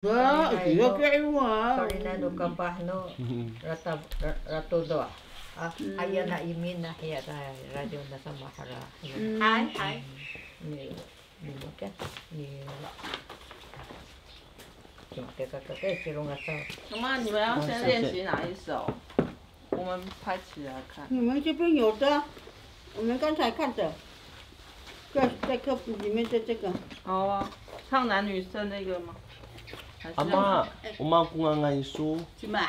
Iya kayak Kalinano kabahno ratu doa. Aya na imin na hiya radio na sa mahara. Hai。你看你。妈妈，你们要先练习哪一首？我们拍起来看。你们这边有的，我们刚才看的，在课本里面的这个。好啊，唱男女生那个吗？ Ama, uma kunga nga isu. Cima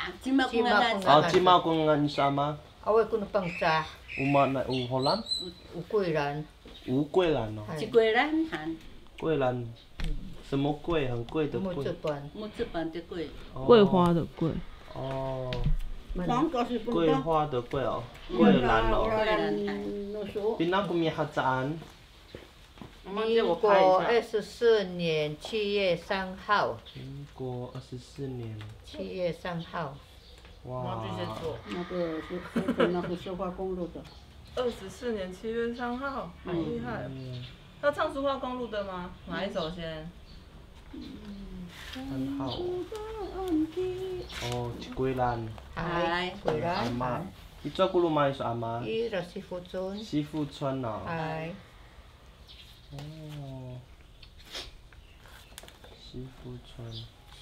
kunga Ah, cima kunga nga sama. Awe kuno pangsa. Uma na Holland. Ukuilan. Ukuilan no. 是桂兰韩。桂兰。什么桂？很贵的桂。木质本。木质本的桂。桂花的桂。哦。桂花的桂哦。桂兰哦。桂兰。Pina kumihacaan. 民国24年7月3号。民国24年7月3号。哇。那个那个苏花公路的。24年7月3号，很厉害。要唱苏花公路的吗？哪一首先？3号。哦，桂兰。哎，桂兰。阿妈，你做过路吗？是阿妈。伊是西富村。西富村哦。哎。 哦，西富村。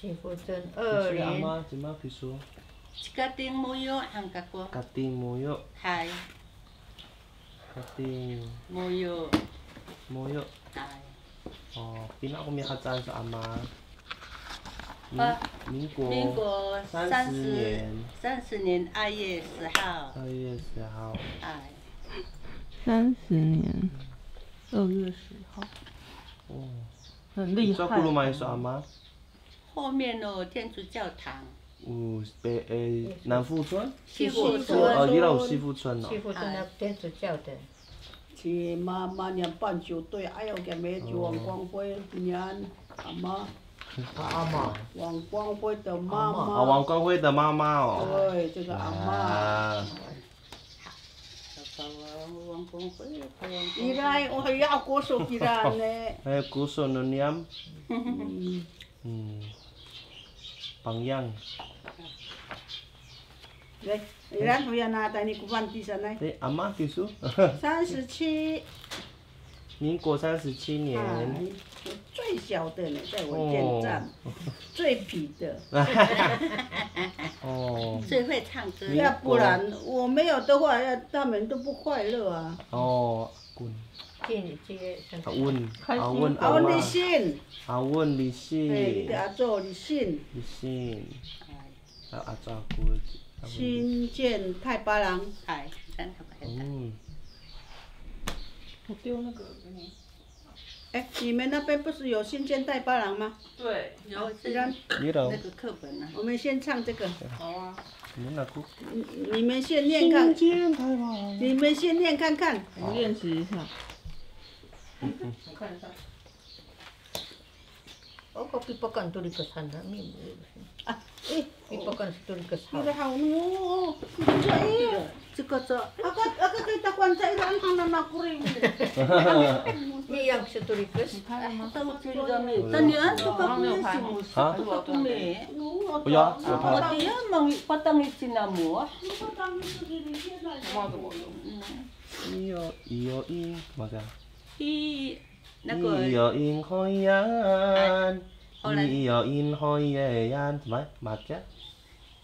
西富村20。阿妈怎么去说？Kating Moyo ang kako. Kating Moyo. Hai. Kating Moyo. Moyo. Hai. Oh, pina ko may kacaan sa ama. 民国30年。30年2月10号。2月10号。哎。30年。 2月10号，哦，很厉害。做古鲁玛是阿妈。后面哦，天主教堂。南富村。西富村。哦，伊拉有西富村哦。西富村那天主教的。去妈念棒球队，还有给梅就王光辉念阿妈。阿妈。王光辉的妈妈。哦，王光辉的妈妈哦。对，这个阿妈。 Irai, oh ya aku so kira ne. Eh, kuso nuniam. Pangyang. Deh, Iran hoya na tani kubanti sana. Eh, ama kisu. 37。民国37年。最小的呢，在我店站，最痞的。哦。最会唱歌。要不然我没有的话，他们都不快乐啊。哦，滚。阿温，阿温，阿温立信。阿温立信。哎，阿祖立信。立信。还有阿祖姑。新建太巴郎。哎，真太巴郎。嗯。 我丢那个给你。哎，你们那边不是有新建代巴郎吗？对，有。那个课本啊。我们先唱这个。好啊。你们先念看。你们先念看看。我练习一下。我看一下。Oh, kopi pekan tu di kesana ni. Pipakan situ di kesana. Tidak tahu nu. Cekot. Aku kita kuanca iran hana nakuri. Ni yang situ di kes. Tahu cerita ni. Tanya suka punya semua. Suka punya. Oh ya, apa dia mau patang istinamu? Patang itu diri dia dah. Iyo iyo ing macam. 那有因海洋，有因海洋，什么马甲？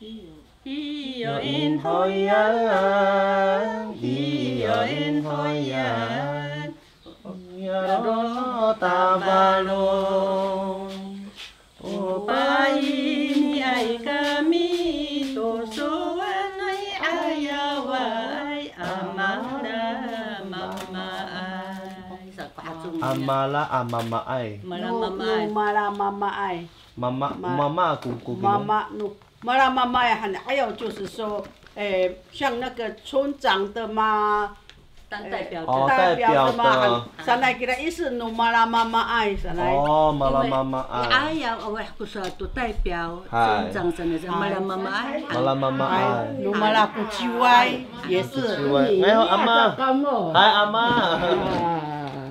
有因海洋，有因海洋，ya roh tabalong, upah ini ai kami tosuan ai ayawai amana mama. Amala amama ai. Mala mama ai. Mama 妈妈nu mala mama ai 还有就是说，像那个村长的嘛，当代表的嘛，上来给他意思nu mala mama ai 上来。哦，mala mama ai。哎呀，我不说都代表村长上来是 mala mama ai。mala mama ai。nu mala kuciwai 也是。哎呦，阿妈，嗨阿妈。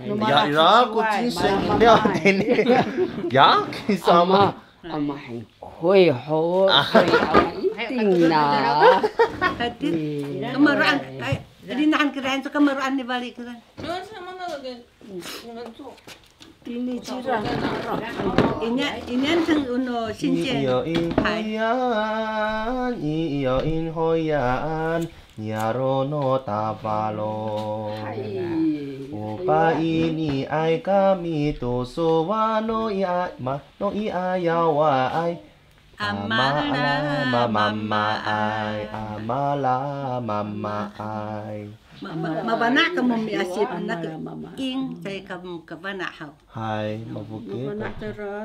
Ya, ya, kucing sendiri ni. Ya, kisah mah. 阿妈很会好，一定啦。 Kemeruan, rinahan kirain tu kemeruan di balik kirain. 没关系，他们那个给你们做。 Ini cira. Ini teng uno sinjen. Iyo in hoyan, iyo in hoyan, nyarono tapalo. Upa ini ai kami to sowano ia ma no ia yawa ai. Amala mama ai, amala mama ai. Mabana kamu miasip nak ing saya kamu kabana hau. Hai, mabukil ka.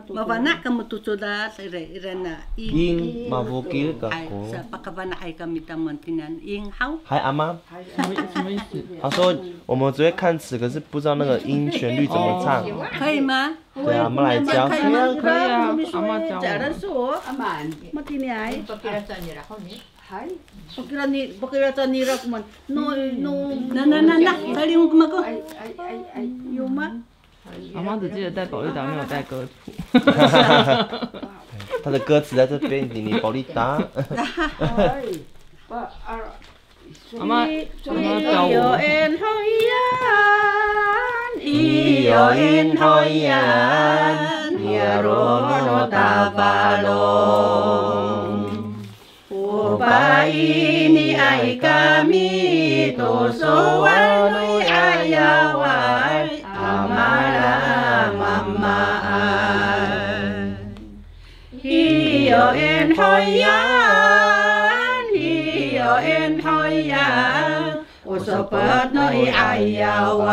Mabana kamu tutuda irena Ing mabukil ka ai ko. sa pakabana ai kami tamantinan ing hau. 嗨，阿妈。什么意思？他说我们只会看词，可是不知道那个音旋律怎么唱。可以吗？对啊，我们来教。可以吗？可以啊，阿妈教我。 so, aman. Mati ni ai. Pagkirasa niya ako ni. Pakira ta ni rak man. No. Na. Kali mo kumago. Yuma. 阿妈只记得带宝玉达，没有带歌谱。他的歌词在这边，你保利达。阿妈教我。 Iyo en hoyan, yarono tabalong. Upa ini ay kami, tosoan ayaway, amala mamaan. Iyo en hoyan, usopat no iayawan.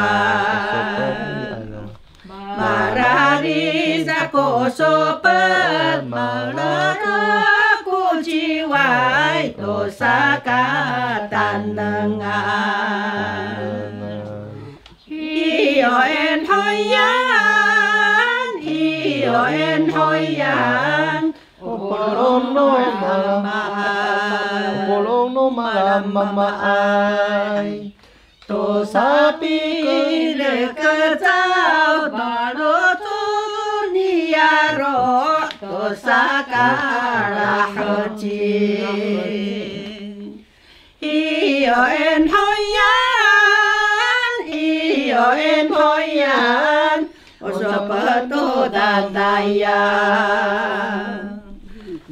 Marari ako sopat, malako jiway, to sa katanangan. Iyo en hoyan, upolong no mamaay. To sapi leketau baru tu niaro to sakara hocin. Iyo en hoyan, osopato dadayan.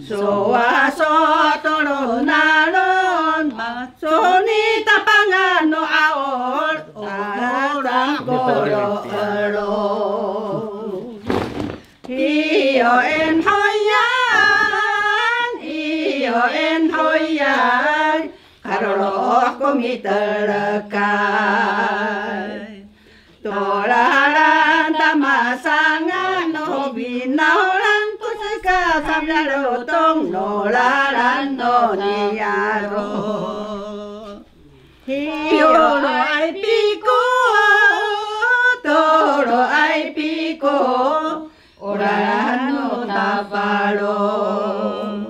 Soaso tolonalon, masoni tapangan no aol, orang koro ero. Iyo en hoyan, karolo komi terlekai. Tolaran tamasangan no binaulan kusaka samlalo tong nolaran no niaro. Toro ay piko, oraran no tabalong.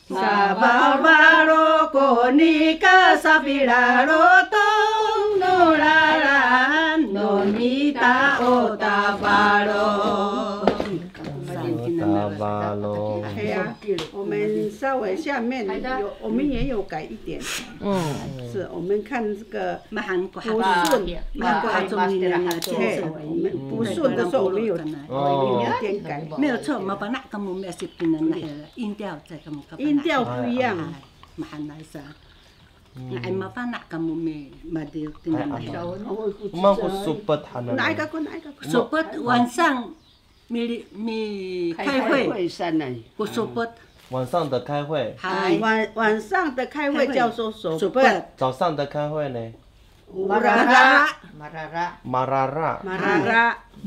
Sa barbaro konika sa pilaro tong nolaran no nita o tabalong. Tabalong. 我们稍微下面有，我们也有改一点。是我们看这个不顺，韩国中年人的节奏，我们不顺的时候我们有点改，没有错，没把那个我们要是不能那个音调在个么音调不一样，嘛很难噻。哎，麻烦那个我们嘛得听那个。我们会 super 弹的。哪一个？super 晚上开会，不 super。 晚上的开会。晚上的开会叫做super。早上的开会呢 Marara.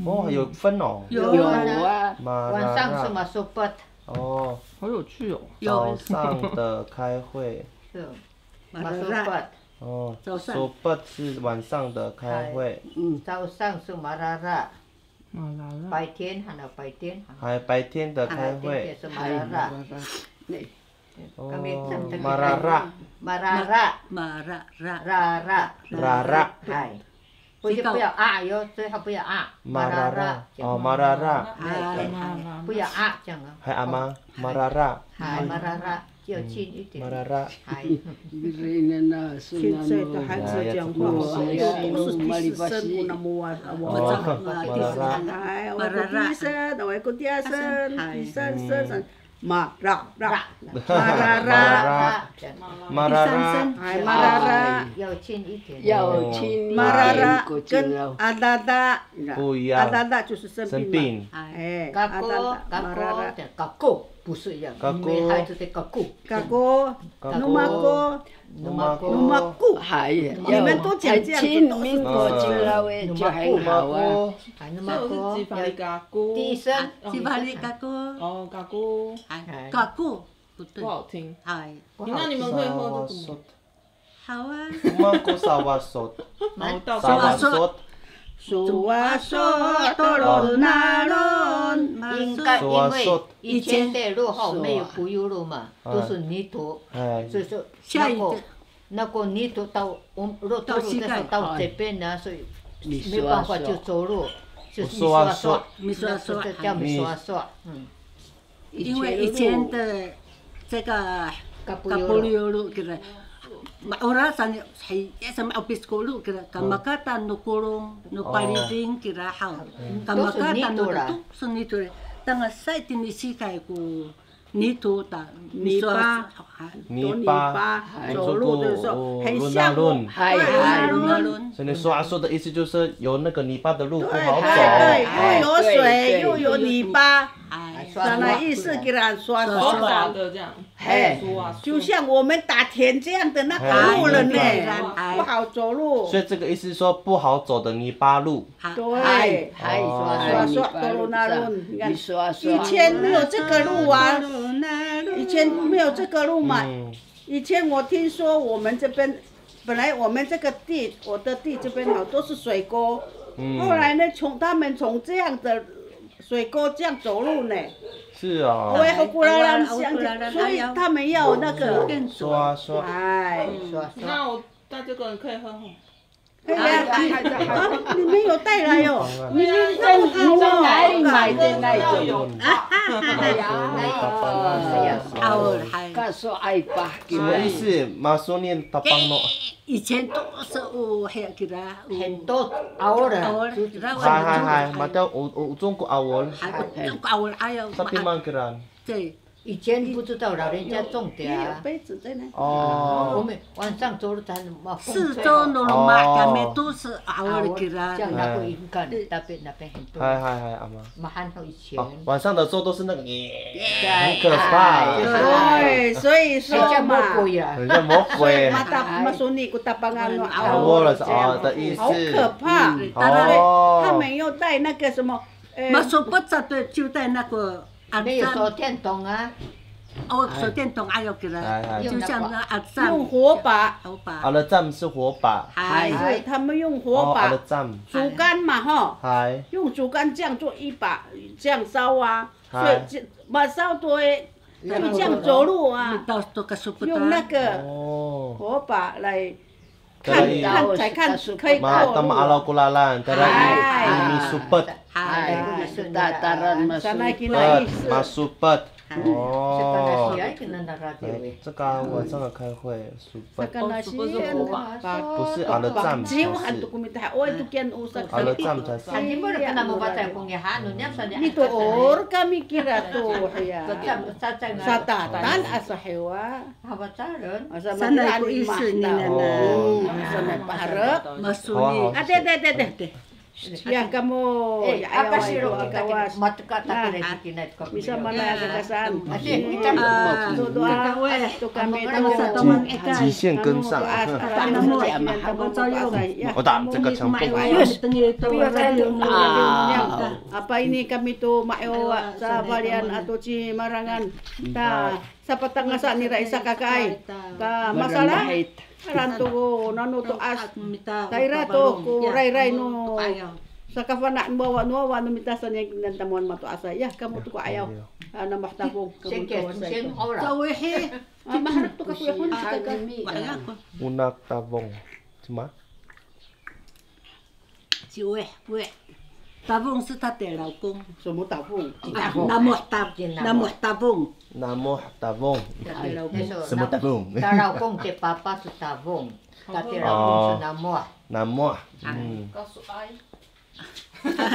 哦，有分哦。有啊。晚上是嘛 super。哦，好有趣哦。早上的开会。是。嘛 super。哦 ，super 是晚上的开会。早上是 marara。 白天还有白天。还白天的开会。是 marara。 哦，marara。 marara。 marara。 rara。 rara。 hai。不要啊哟，最好不要啊。马拉拉，哦，马拉拉，不要啊这样啊。还阿妈，马拉拉，马拉拉，要轻一点。马拉拉。现在的孩子讲话都是第四声，我那么第四声，我第一声，我个第二声，第三声。马拉拉，马拉拉，马拉拉，要轻一点，要轻。马拉拉跟阿达达不一样，阿达达就是生病嘛，哎，阿达达，马拉拉，嘎哥不是一样，女孩子的嘎哥，嘎哥，努马哥，努马姑，你们都讲这样子，亲民国就那位就很好啊。这是吉法利嘎姑，第一声，吉法利嘎哥，哦，嘎姑，嘎姑，不对，不好听。哎，那你们可以喝这个吗？好啊。马哥萨瓦索，萨瓦索。应该因为以前的路后没有柏油路嘛，都是泥土，所以说那个泥土到我们路的时候到这边呢，所以没办法就走路，就是米刷刷，叫米刷刷，因为以前的这个柏油路给它。Orang sana sama habis sekolah kira kamakatan no kurung no paliding kira hau kamakatan no tu sunitu tanga sai tinisi kai ku泥巴，走路的时候很像路，所以你刷刷的意思就是有那个泥巴的路不好走，又有水又有泥巴，啥那意思给它刷刷的这样，就像我们打田这样的那个路了呢，不好走路。所以这个意思是说不好走的泥巴路。对，刷刷走路那路，你看，以前没有这个路啊。以前没有这个路嘛，以前我听说我们这边，本来我们这个地，我的地这边好都是水沟，后来呢，他们从这样的水沟这样走路呢。是啊。我也和古拉兰相近，所以他们要那个刷刷。哎，那我带这个可以喝吗？可以啊，你们有带来哟？你在哪里买的那种？告诉爱爸，什么意思？马苏念打帮诺。以前都是有黑给他，很多熬的。嗨，马掉有中国熬文。中国熬文还有。Tapi mangkiran。对。以前不知道老人家种的啊。杯子在那。哦。我们晚上走路才嘛风吹。四周路嘛，下面都是熬的给他。像那个云干那边很多。嗨，阿妈。嘛很好以前。晚上的时候都是那个，很可怕。对，所以说嘛。很像魔鬼。嘛说你个大帮啊，熬了是熬的意思。好可怕！他们又带那个什么，嘛说不知道就带那个。没有手电筒啊！哦，手电筒还有给他，就像那阿赞用火把，阿拉赞是火把，对，他们用火把，竹竿嘛哈，用竹竿这样做一把，这样烧啊，所以把烧多，就这样走路啊，用那个火把来。看才看可以过路。Tama alaw kulalan, tara misupet. Masupet. 这个晚上的开会，supet。不是阿拉赞，是阿拉赞才是。Itu or kami kira tuh ya. Satatan asa hewa. Sana ku isu ni nana. Sana paharap. Masuni. Ade. Ya kamu apa sih lo matuka tak boleh bikin itu bisa mana kesan kami极限跟上。我打这个强迫。Apa ini kami tuh maewa sa Balian atau Cimarangan. Ta sa patangasa ni Raisa kakai. Ka masalah rantu nanu to as taira to ku rai no sakafana bawa no wa no mitasan yang nantamuan mato asa ya kamu to ko ayaw na mahtabong kamu to asa sawehe maharap to ka kuyahon sa kami unak tabong cuma 喂，达凤是她的老公。什么达凤？南摩达凤。南摩达凤。什么达凤？她老公的爸爸是达凤，她的老公是南摩。南摩。告诉阿姨。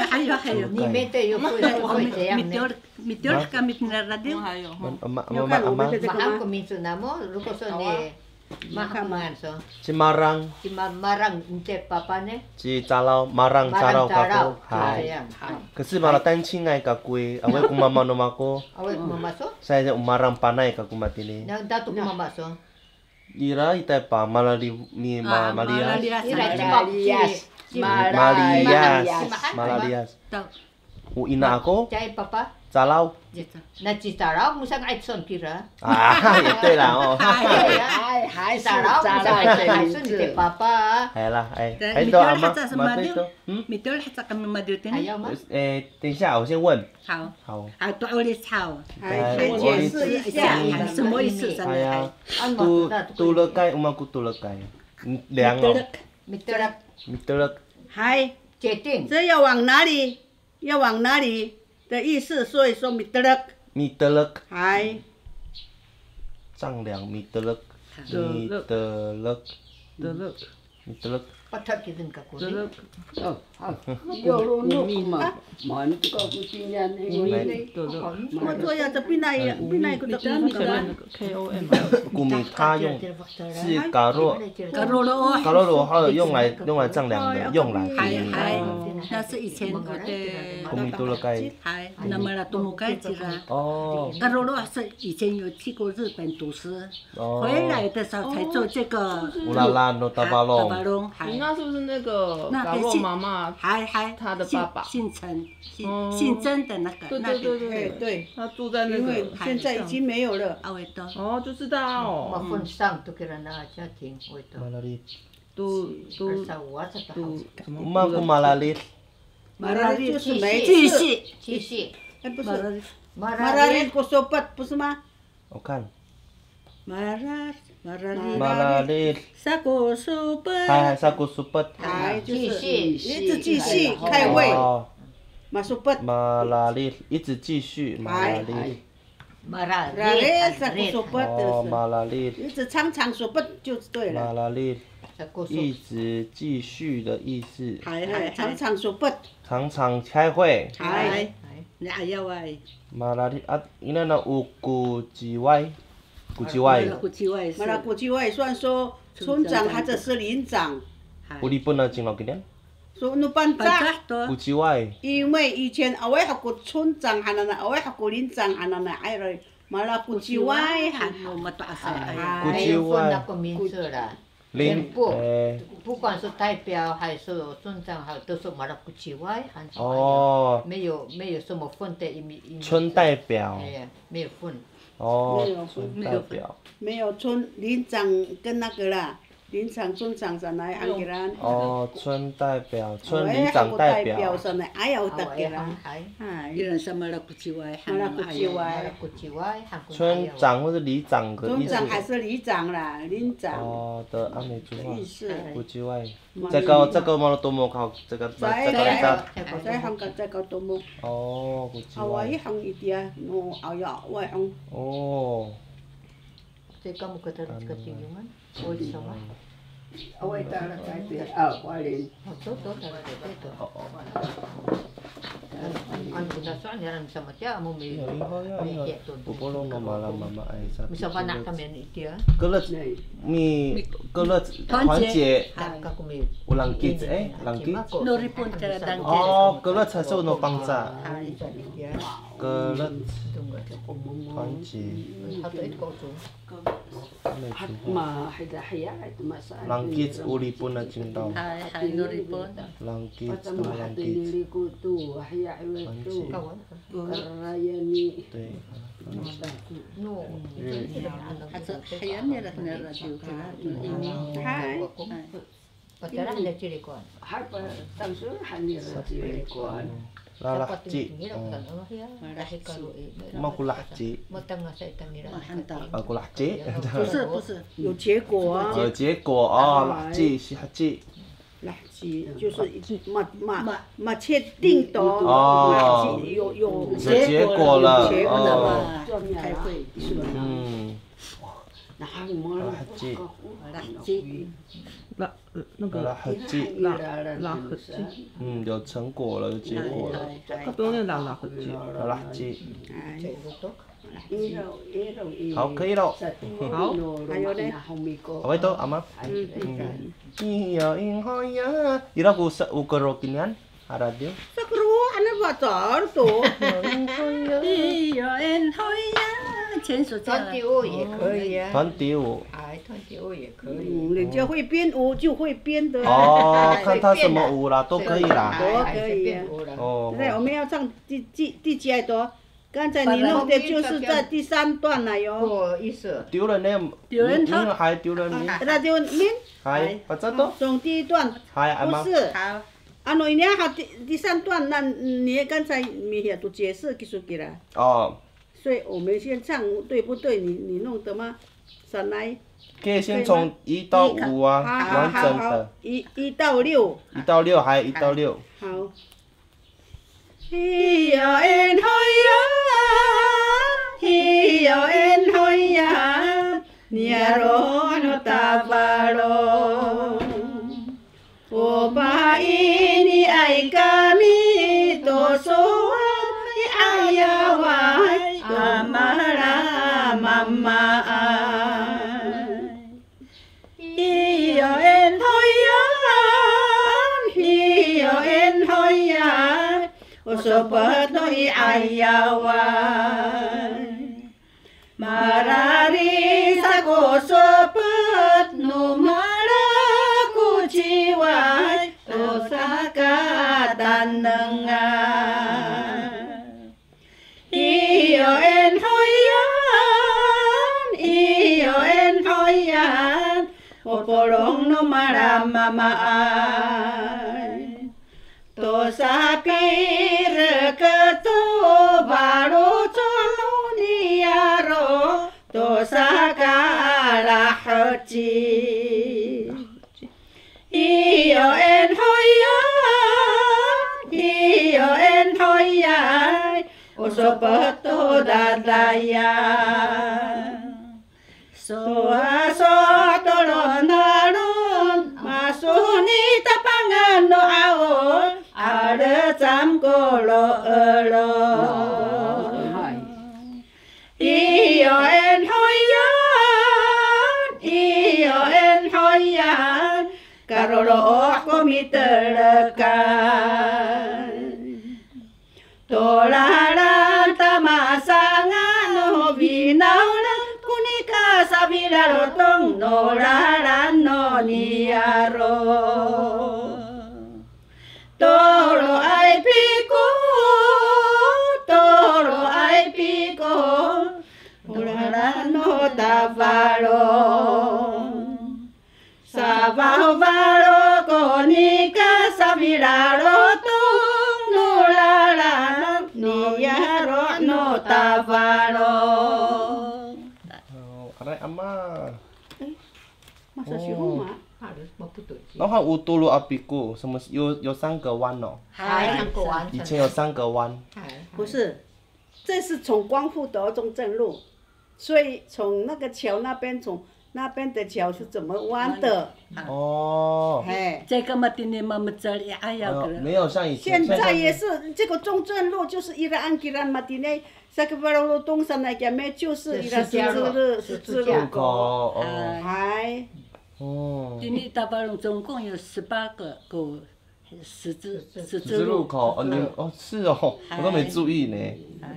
还有，你们都有会这样呢？米丢了个米那拉丢。还有。马航名字南摩，如果说你。Mahaman so. Cimarang. Cimarang inte papa ne. Cicalau, Marang Carau kako. Hai. 可是马拉单亲爱个贵，阿位姑妈妈弄嘛ko. Awe mama so. Saya umarang panai ka kumatini. Nang datu mama so. Ira ita pa malali mi Marias. Malalias. Ina ako. Cai papa. Calau. Na ci calau musang ai son kira. Ya 对啦哦。还calau musang ai son de papa. 哎啦哎，还多阿妈，妈对多。米多还在跟妈丢的。还要吗？等一下我先问。好。好。啊，多我的草。先解释一下什么意思？哎呀，杜了盖，我们古杜了盖，凉哦。米德勒。米德勒。还。决定。这要往哪里？要往哪里？的意思，所以说米德勒。米德勒。还。丈量米德勒。米德勒。米德勒。Patat kita nak kau. Yo lu ma, man kau kucingnya ni. 我做呀，这边来个的KOM。古米它用是嘎罗罗号用来丈量的，用来。那是以前我的。古米多了盖。那么了多么盖子了。哦。嘎罗罗是以前有去过日本读书，回来的时候才做这个。乌拉拉诺达巴龙。你那是不是那个嘎洛妈妈？他的爸爸姓陈，姓曾的那个。对，他住在那个。因为现在已经没有了。哦，就知道哦。我分上都给人家家庭会的。马拉里。都马古马拉里。马拉里就是没继续。哎，不是。马拉里古索巴不是吗？我看。马拉里。萨古苏巴。嗨，萨古苏巴。继续，一直继续开会。马苏巴。马拉里一直继续。马拉里。马拉里萨古苏巴哦，马拉里。一直常说巴就对了。马拉里。一直继续的意思。常说巴。常开会。你还要哎。马拉里啊，因为那有古吉歪。古吉外，马拉古吉外算说村长或者是林长。有日本人进入今年。说那班长。古吉外。因为以前阿位学过村长，还那阿位学过林长，还那哎了，马拉古吉外，还我们大赛。还有分那个名字啦。全部，不管是代表还是村长，还都是马拉古吉外，哦。没有什么分的村代表。没有分。哦，代表。没有村林长跟那个啦，林长、村长上来安给人。哦，村代表，村里长代表。上来，哎呀，得给人。有人什么了古吉外，马拉古吉外。村长或者里长的意思。村长还是里长啦，林长。哦的，阿美族话。意思。古吉外。这个马拉多莫考，这个。在香港在搞多么。哦，古吉外。我一行一点，我熬呀，我行。哦。这个木可得ketinggian，我什么？我打了改变，我连。Betul, betul. Ang gunasaan yan sama dia mo may. Pupulong na malam mama ay sa. Bisa pa nak kami ni dia. Kelet团结。ulang kids ulang kids. Noripun teradang. Oh, kelet sa so no pangsa. Kelet团结。Ulang kids uli pun na cindau. Noripun. Ulang kids, ulang kids. 对。还有你了，那了就给他。嗨。Padahal ada ciri kuan. Hai pa tangsul hani ciri kuan. Lalahci. Mau kulahci. Mau tengah saya tangira. Kulahci. 不是，有结果啊。结果哦，lahci 是lahci。垃圾就是嘛确定的哦，有结果了，哦，开会是吧？垃圾，那个垃圾，垃圾，有成果了，有结果了。它不用念垃圾。垃圾。好，可以了。好，还有呢？apa itu ama iya inhoya ira ku ukuro kinian radio sakruan apa tar tuh 全属这样。团体舞也可以啊。团体舞。团体舞也可以。人家会编舞就会编的。哦，看他什么舞啦，都可以啦。都可以啊。哦。现在我们要唱第几段？刚才你弄的就是在第3段了哟。不好意思。丢人呢？丢人他。还丢人名。那丢人名。还，把这都。从第1段。不是。好。啊，那你好，第3段，那你刚才你也都解释给了。哦。所以我们先唱对不对？你弄的吗？上来。可以先从1到5啊，完整的。1到6。1到6，还1到6。好。咿呀哎嗨呀，咿呀哎嗨呀，尼罗诺达巴罗，我把ini ai kami tosoa ayawai amara mama iyo en hoyan iyo en hoyan usopat no ayawan marari sa kosopat no maraku jiwai tosaka tanengan iyo en hoyan opolong no maramamaan tosapir keto baru colo niaro tosaka lahaji iyo en hoyan usopato dadayan soaso tolonaron masuni tapangan no awon ada jam kolo elo iyo en hoyan karolo ako mitelekan tolaran tamasangan no binaulan kunika sabilarotong nolaran no niaro toro ay piko nolaran no tabalong sabahobalo kunika sabilarotong nolaran niaro no tabalong Aray ama. Masa si Roma?然后乌多鲁阿比古，什么有3个湾哦？以前有3个湾。不是，这是从光复到中正路，所以从那个桥那边，从那边的桥是怎么弯的？哦。哎，这个嘛，今年嘛这里还要个。没有像以前。现在也是这个中正路，就是伊拉安吉兰马蒂内。萨克巴罗东山那边面就是伊拉十字路口，还。哦。今年大巴龙总共有18个十字路口，哦是哦，我都没注意呢。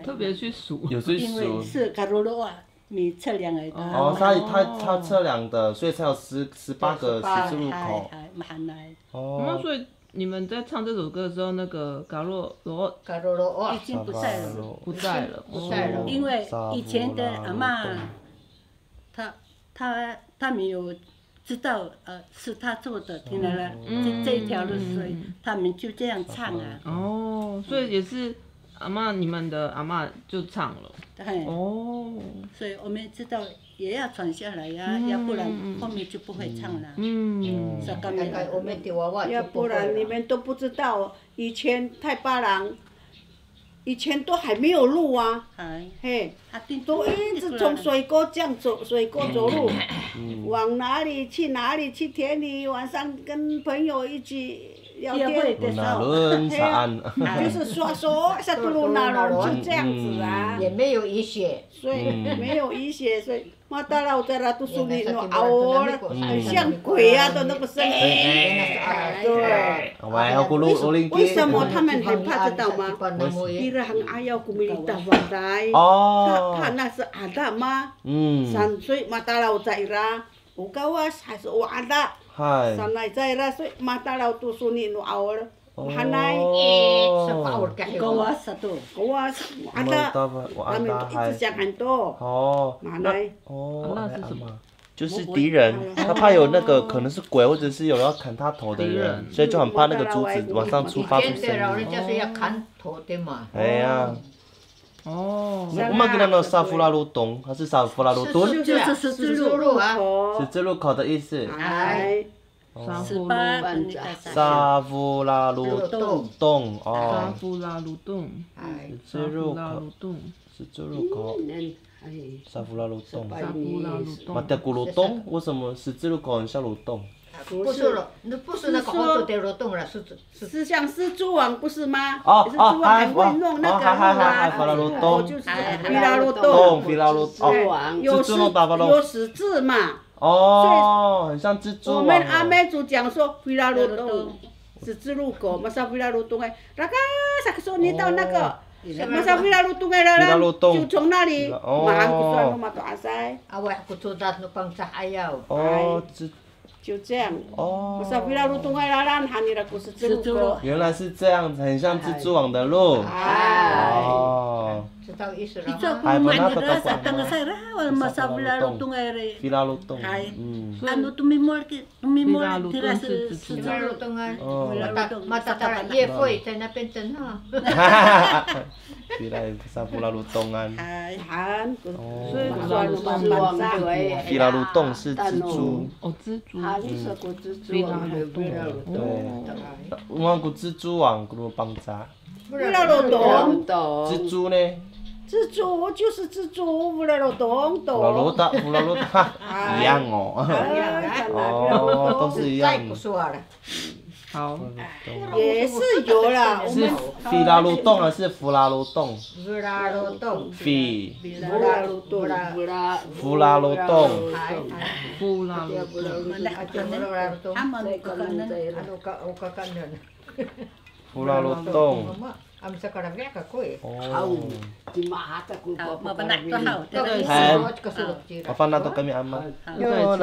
特别去数。有去数。因为是卡罗罗啊，你测量的。哦，他测量的，所以才有18个十字路口。哦。那所以。你们在唱这首歌的时候，那个嘎洛罗已经不在了，不在了。因为以前的阿嬷，他没有知道是他做的，听来了这一条路，所以他们就这样唱啊。哦，所以也是阿嬷，你们的阿嬷就唱了。哦。所以我们知道也要传下来呀，要不然后面就不会唱了。要不然你们都不知道，以前太巴郎。以前都还没有路啊，嘿，都一直从水沟这样走，水沟走路，往哪里去哪里去田里，晚上跟朋友一起聊天的时候，就是说下杜鲁那龙就这样子啊，也没有雨雪，所以没有雨雪，所以马达拉在那都说你那嗷了，很像鬼啊的那个声音，对。为什么他们很怕知道吗？Pirang ayaw kumilita banday. Ta na sa ada ma. San soy matalaw sa ira. Ugawas haso ada. Sanay sa ira soy matalaw to suni no awal. Hanay. Gawas sa to. Gawas ada. Kami to ito siya kanto. Manay. 那是什么？就是敌人，他怕有那个可能是鬼，或者是有人要砍他头的人，所以就很怕那个珠子往上发出声音。老人家是要砍头的嘛。哎呀。哦。我们跟他那沙弗拉路东，还是沙弗拉路东？就是十字路口。十字路口的意思。哎。沙弗拉路东哦。沙弗拉路东。十字路口。十字路口。沙弗拉路洞，马德古路洞，为什么十字路口很像路洞？不是了，那不是那个红色的路洞了，是像蜘蛛网不是吗？蜘蛛网还会弄那个路啊，就是菲拉路洞，菲拉路洞，有十字嘛。哦，很像蜘蛛网。我们阿美族讲说菲拉路洞，十字路口，马上菲拉路洞哎，那个啥时候你到那个？Masa Villa Lutong ay lalang, cucong nari, maangkusan mo mato asay. Awak kutudat no pang cahayaw. 哦，就这样。Masa Villa Lutong ay lalang, hanira ko sa Zuluko. 原来是这样子，很像蜘蛛网的路。哦。知道意思了。还不那个sa tanga sa raw, Masa Villa Lutong ay re. Villa Lutong. Ano tumimol tira sa Villa Lutong ay. Matatara ye foi 在那边真哈。原来沙弗拉路洞安。菲拉路洞是蜘蛛。哦，蜘蛛。菲拉路洞。对。我们古蜘蛛网，古帮扎。菲拉路洞。蜘蛛呢？蜘蛛就是蜘蛛，菲拉路洞。菲拉路塔，一样哦。哦，都是一样。不说了。好，也是有啦。是菲拉路洞还是弗拉路洞？弗拉路洞。弗拉路洞。弗拉路洞。弗拉路洞。Am sekarang dia kakoi. Oh. Mabanak to hao. Apa na to kami ama? Yo,